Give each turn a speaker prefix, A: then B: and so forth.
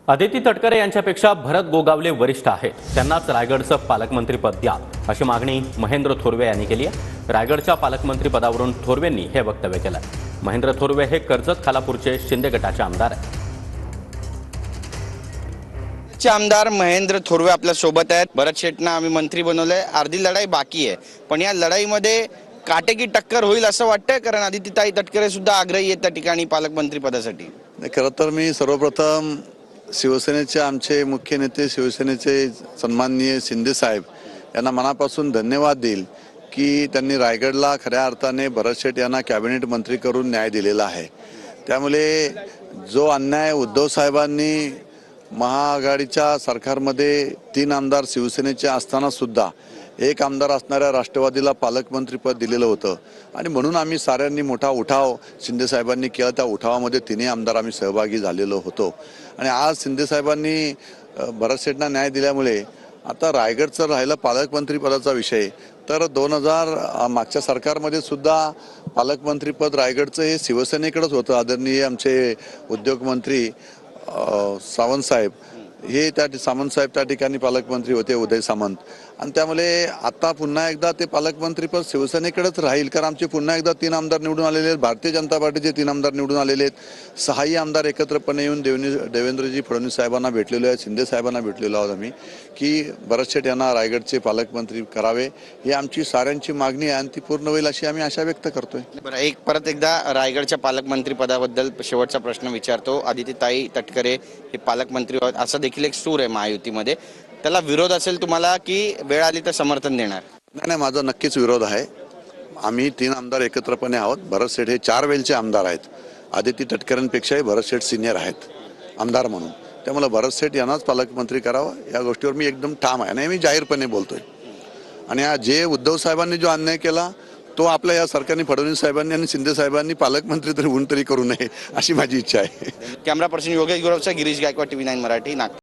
A: अदिती तटकरे यांच्यापेक्षा भरत गोगावले वरिष्ठ आहेत, त्यांनाच रायगडचं पालकमंत्रीपद द्या अशी मागणी महेंद्र थोरवे यांनी केली आहे। रायगडच्या पालकमंत्रीपदावरून थोरवेंनी हे वक्तव्य केलं। महेंद्र थोरवे हे कर्जत खालापूरचे शिंदे गटाचे आमदार आहेत।
B: आमदार महेंद्र थोरवे आपल्या सोबत आहेत। भरत शेटना आम्ही मंत्री बनवलंय, अर्धी लढाई बाकी आहे, पण या लढाईमध्ये काटेकी टक्कर होईल असं वाटतंय, कारण अदितीताई तटकरे सुद्धा आग्रही आहेत त्या ठिकाणी पालकमंत्री पदासाठी।
C: खरं तर मी सर्वप्रथम शिवसेनेचे आमचे मुख्य नेते शिवसेनेचे सन्माननीय शिंदे साहेब यांना मनापासून धन्यवाद देईल की त्यांनी रायगडला खऱ्या अर्थाने भरत शेट यांना कॅबिनेट मंत्री करून न्याय दिलेला आहे। त्यामुळे जो अन्याय उद्धव साहेबांनी महाआघाडीच्या सरकारमध्ये 3 आमदार शिवसेनेचे असताना सुद्धा एक आमदार असणाऱ्या राष्ट्रवादीला पालकमंत्रीपद दिलेलं होतं आणि म्हणून आम्ही साऱ्यांनी मोठा उठाव शिंदे साहेबांनी केला। त्या उठावामध्ये 3 आमदार आम्ही सहभागी झालेलो होतो आणि आज शिंदे साहेबांनी भरत शेटना न्याय दिल्यामुळे आता रायगडचं राहिलं पालकमंत्रीपदाचा विषय, तर 2000 मागच्या सरकारमध्ये सुद्धा पालकमंत्रीपद रायगडचं हे शिवसेनेकडेच होतं। आदरणीय आमचे उद्योगमंत्री सावंत साहेब हे सामंत साहेब त्या ठिकाणी पालकमंत्री होते, उदय सामंत, आणि त्यामुळे आता पुन्हा एकदा ते पालकमंत्रीपद शिवसेनेकडेच राहील, कारण आमचे पुन्हा एकदा 3 आमदार निवडून आलेले आहेत। भारतीय जनता पार्टीचे 3 आमदार निवडून आलेले आहेत। 6 आमदार एकत्रपणे येऊन देवेंद्रजी फडणवीस साहेबांना भेटलेलो आहे, शिंदे साहेबांना भेटलेलो आहोत आम्ही की भरत शेट यांना रायगडचे पालकमंत्री करावे, ही आमची साऱ्यांची मागणी आहे आणि ती पूर्ण होईल अशी आम्ही आशा व्यक्त करतोय।
B: बरं, परत एकदा रायगडच्या पालकमंत्री पदाबद्दल शेवटचा प्रश्न विचारतो। अदितीताई तटकरे हे पालकमंत्री असं देखील एक सूर आहे महायुतीमध्ये, त्याला विरोध असेल तुम्हाला की वेळ आली तर समर्थन देणार?
C: नाही, माझा नक्कीच विरोध आहे। आम्ही 3 आमदार एकत्रपणे आहोत। भरत शेट हे 4 वेळचे आमदार आहेत। अदिती तटकरेंपेक्षाही भरत शेट सिनियर आहेत आमदार म्हणून, त्यामुळे भरत शेट यांनाच पालकमंत्री करावं या गोष्टीवर मी एकदम ठाम आहे आणि मी जाहीरपणे बोलतोय। आणि जे उद्धव साहेबांनी जो अन्याय केला तो आपल्या या सरकारने फडणवीस साहेबांनी आणि शिंदे साहेबांनी पालकमंत्री तरी होऊन तरी करू नये अशी माझी इच्छा आहे।
B: कॅमेरा पर्सन योगेश गुरवचा, गिरीश गायकवाड, TV9 मराठी, नागपूर।